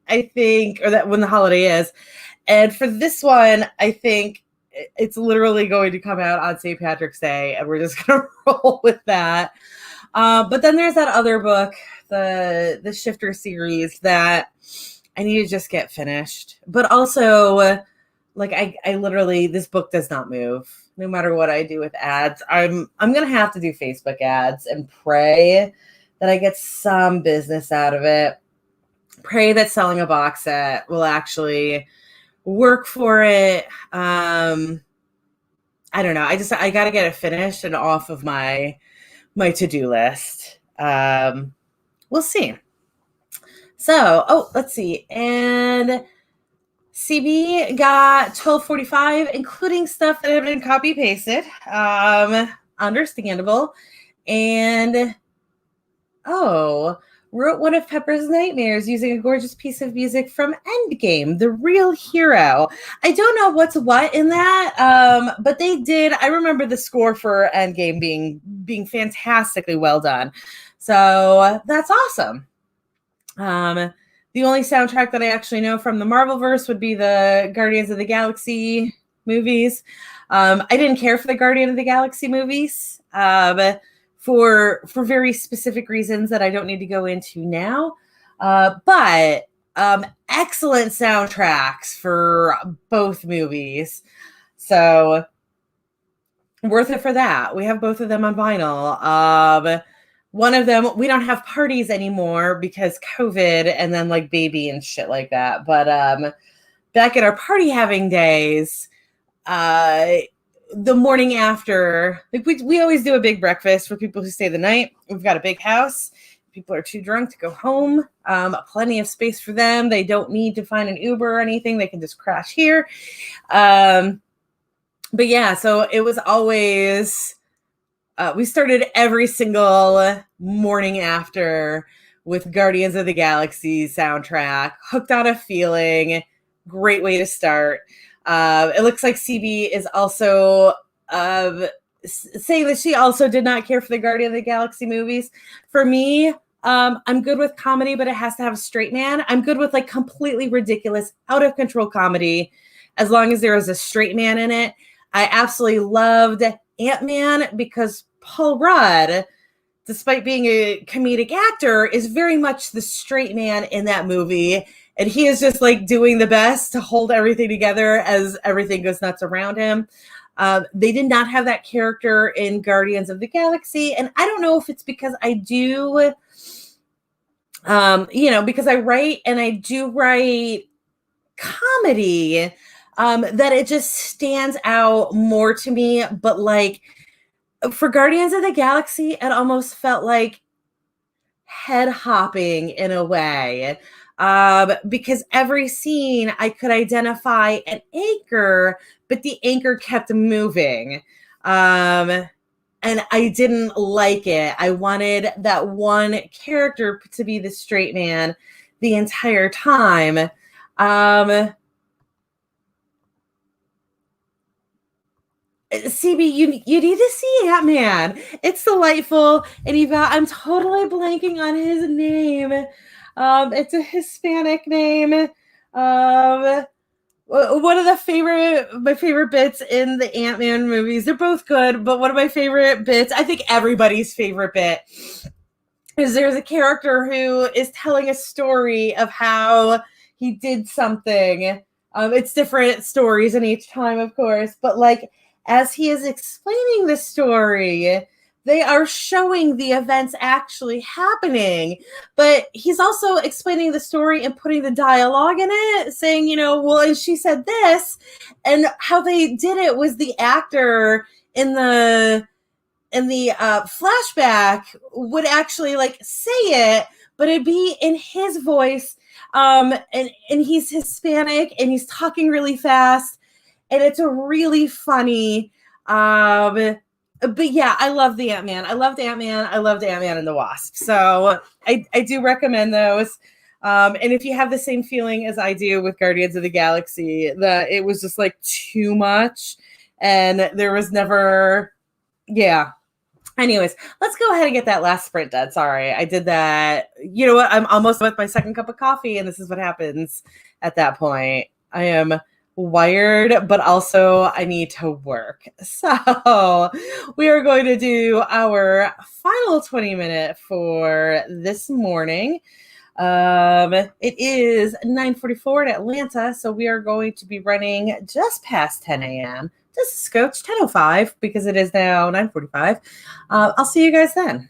I think, or that when the holiday is. And for this one, I think it's literally going to come out on St. Patrick's Day. And we're just going to roll with that. But then there's that other book, the Shifter series, that I need to just get finished. But also, like, I literally, this book does not move. No matter what I do with ads, I'm going to have to do Facebook ads and pray that I get some business out of it. Pray that selling a box set will actually work for it. I don't know. I got to get it finished and off of my to-do list. We'll see. So, let's see. And CB got 1245, including stuff that had been copy pasted. Understandable. And wrote one of Pepper's nightmares using a gorgeous piece of music from Endgame, The Real Hero. I don't know what's what in that, but they did. I remember the score for Endgame being fantastically well done. So that's awesome. The only soundtrack that I actually know from the Marvelverse would be the Guardians of the Galaxy movies. I didn't care for the Guardian of the Galaxy movies. But for very specific reasons that I don't need to go into now. But excellent soundtracks for both movies. So worth it for that. We have both of them on vinyl. One of them, we don't have parties anymore because COVID and then like baby and shit like that. But back in our party having days, the morning after, like we always do a big breakfast for people who stay the night. We've got a big house. People are too drunk to go home. Plenty of space for them. They don't need to find an Uber or anything. They can just crash here. But yeah, so it was always, we started every single morning after with Guardians of the Galaxy soundtrack, Hooked on a Feeling. Great way to start. It looks like CB is also saying that she also did not care for the Guardian of the Galaxy movies. For me, I'm good with comedy, but it has to have a straight man. I'm good with like completely ridiculous, out of control comedy, as long as there is a straight man in it. I absolutely loved Ant-Man because Paul Rudd, despite being a comedic actor, is very much the straight man in that movie. And he is just like doing the best to hold everything together as everything goes nuts around him. They did not have that character in Guardians of the Galaxy. And I don't know if it's because I do, because I write and I do write comedy, that it just stands out more to me. But like for Guardians of the Galaxy, it almost felt like head hopping in a way, because every scene I could identify an anchor, but the anchor kept moving. And I didn't like it. I wanted that one character to be the straight man the entire time. CB, you need to see Ant-Man. It's delightful. And I'm totally blanking on his name. It's a Hispanic name. One of my favorite bits in the Ant-Man movies, they're both good, but one of my favorite bits, I think everybody's favorite bit, is there's a character who is telling a story of how he did something. It's different stories in each time, of course, but like as he is explaining the story, they are showing the events actually happening, but he's also explaining the story and putting the dialogue in it, saying, well, and she said this, and how they did it was the actor in the flashback would actually like say it, but it'd be in his voice, and he's Hispanic and he's talking really fast, and it's a really funny. But yeah, I love the Ant-Man. I loved Ant-Man. I loved Ant-Man and the Wasp. So I do recommend those. And if you have the same feeling as I do with Guardians of the Galaxy, that it was just like too much, and there was never, yeah. Anyways, let's go ahead and get that last sprint done. Sorry, I did that. You know what? I'm almost with my second cup of coffee, and this is what happens at that point. I am wired, but also I need to work. So we are going to do our final 20-minute for this morning. It is 9:44 in Atlanta, so we are going to be running just past 10 a.m. Just a scotch, 10:05, because it is now 9:45. I'll see you guys then.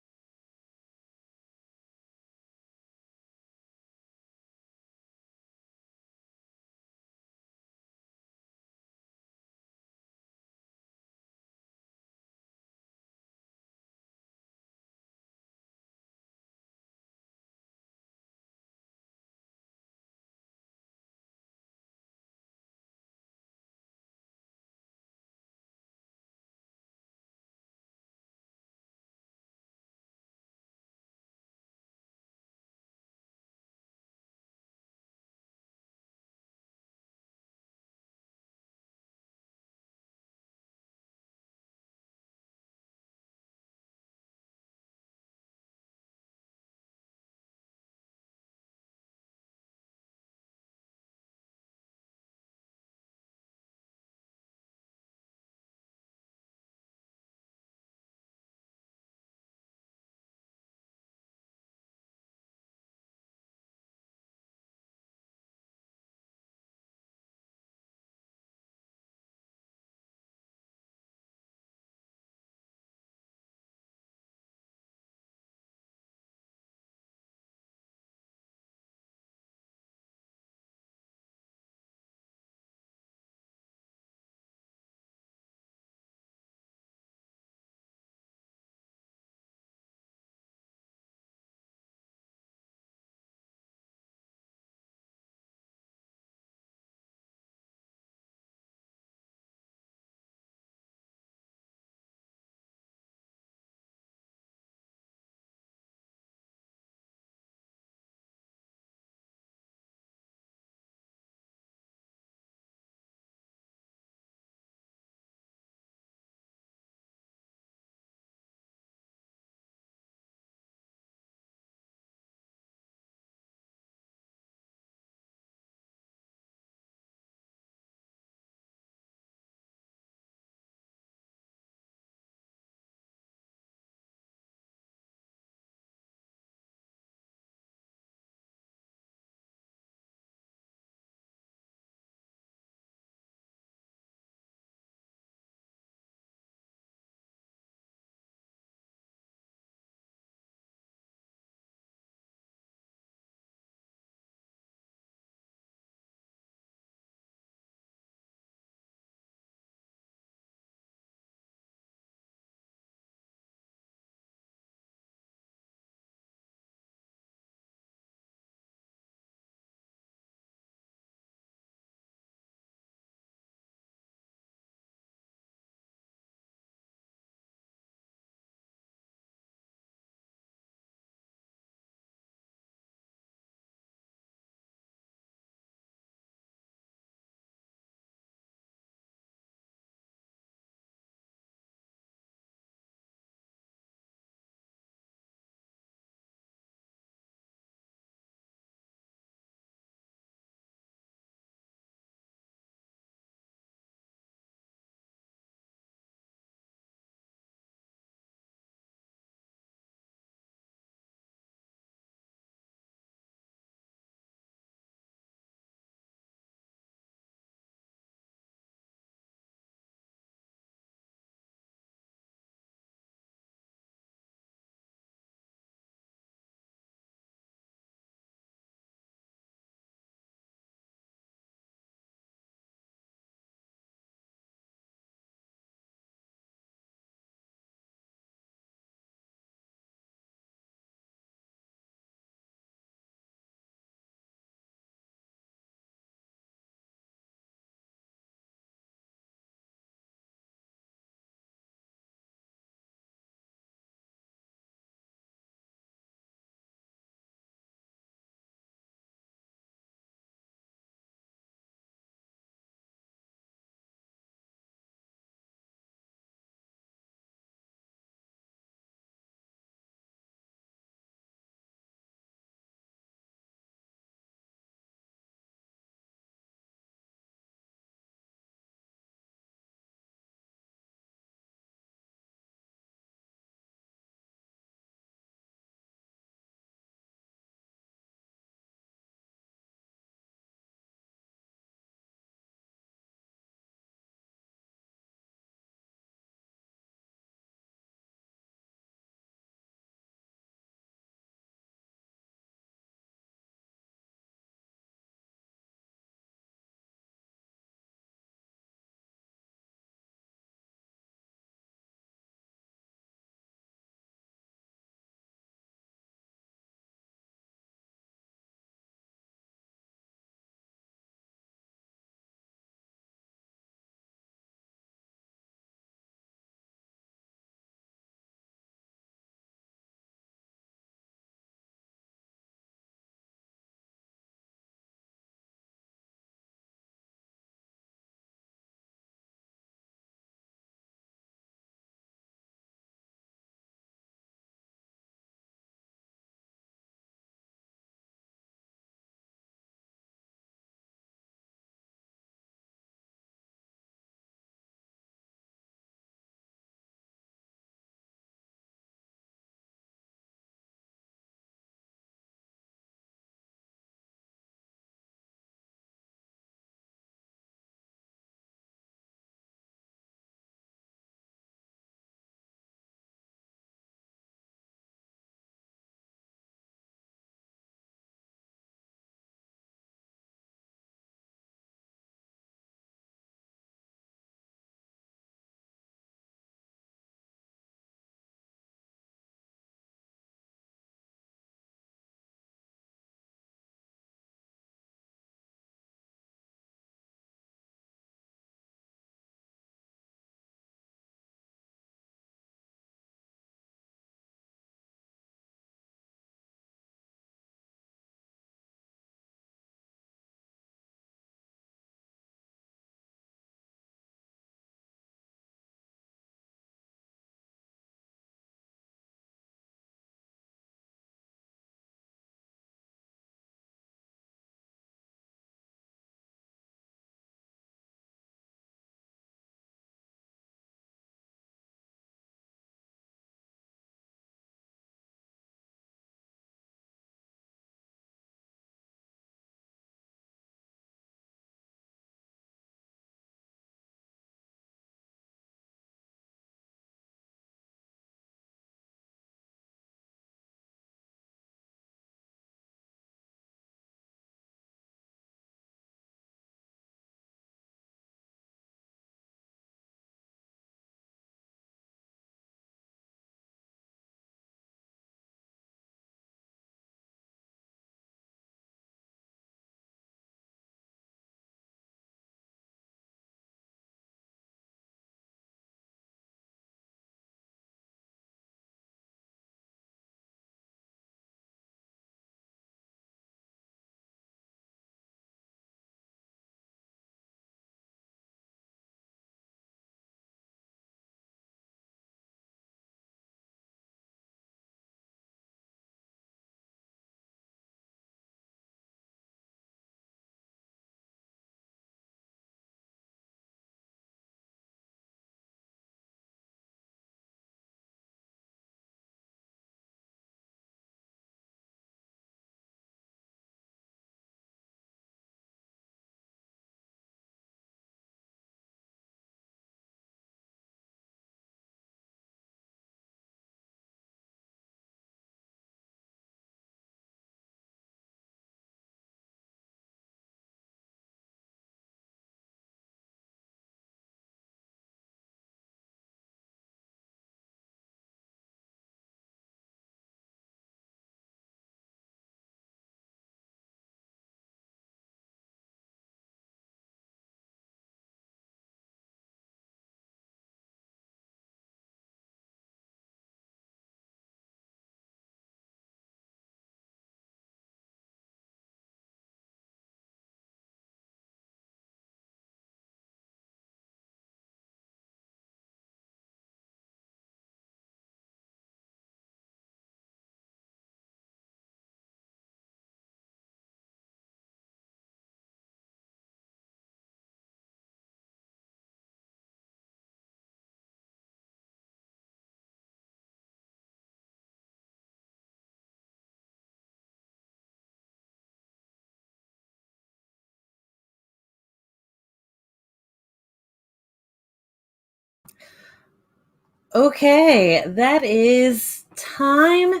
Okay, that is time.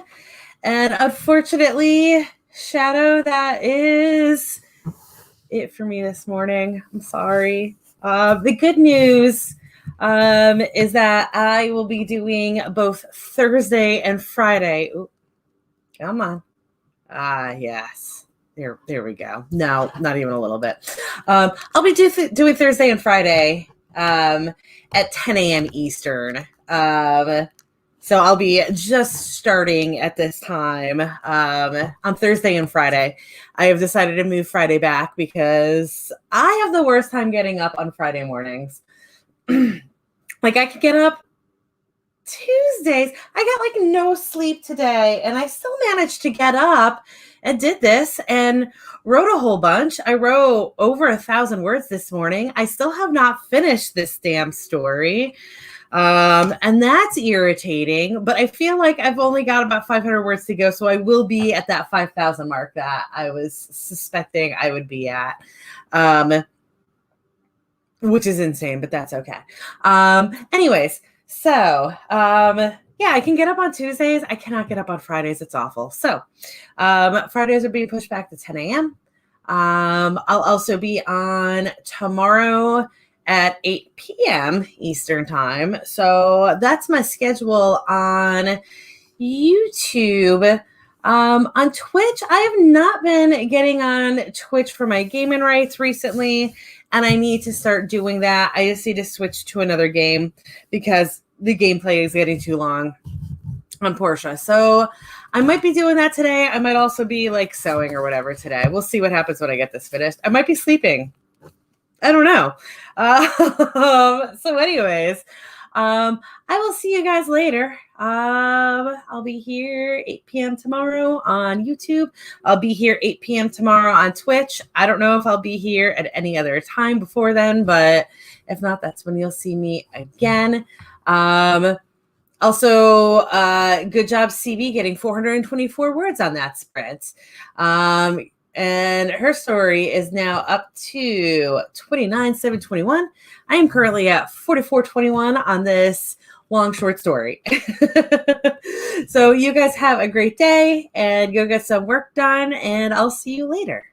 And unfortunately, Shadow, that is it for me this morning. I'm sorry. The good news is that I will be doing both Thursday and Friday. Ooh, come on. Yes. There we go. No, not even a little bit. I'll be doing Thursday and Friday at 10 a.m. Eastern. So I'll be just starting at this time on Thursday and Friday. I have decided to move Friday back because I have the worst time getting up on Friday mornings. Like I could get up Tuesdays. I got like no sleep today, and I still managed to get up and did this and wrote a whole bunch. I wrote over 1,000 words this morning. I still have not finished this damn story. And that's irritating, but I feel like I've only got about 500 words to go. So I will be at that 5,000 mark that I was suspecting I would be at. Which is insane, but that's okay. Anyways, so yeah, I can get up on Tuesdays. I cannot get up on Fridays. It's awful. So Fridays are being pushed back to 10 a.m. I'll also be on tomorrow at 8 p.m. Eastern time. So that's my schedule on YouTube. On Twitch, I have not been getting on Twitch for my gaming rights recently, and I need to start doing that. I just need to switch to another game because the gameplay is getting too long on Portia. So I might be doing that today. I might also be like sewing or whatever today. We'll see what happens when I get this finished. I might be sleeping. I don't know. So anyways, I will see you guys later. I'll be here 8 p.m. tomorrow on YouTube. I'll be here 8 p.m. tomorrow on Twitch. I don't know if I'll be here at any other time before then, but if not, that's when you'll see me again. Also, good job, CB, getting 424 words on that sprint. And her story is now up to 29,721. I am currently at 4421 on this long short story. So you guys have a great day and go get some work done, and I'll see you later.